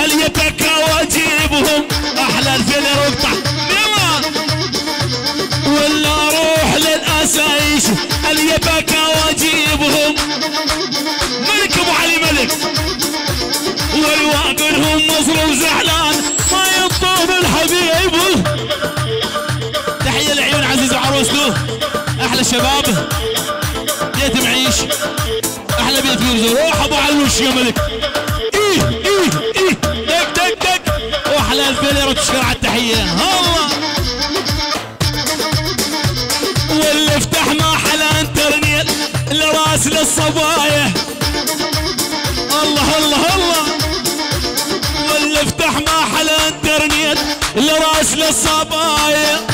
اللي يبكى واجيبهم احلى الفيلر واقطع ولا اروح للاسايش اللي يبكى واجيبهم ملك ابو علي ملك والواقرهم مصروف زعلان ما يطوب الحبيب. تحيه لعيون عزيز وعروسته احلى شباب بيت معيش احلى بيت فيروز. روح ابو علوش يا ملك ايه دك دك دك واحلى الفيلر وتشكر على التحيه الله. واللي افتح ما حلا انترنت لراس للصبايا الله الله الله. واللي افتح ما حلا انترنت لراس للصبايا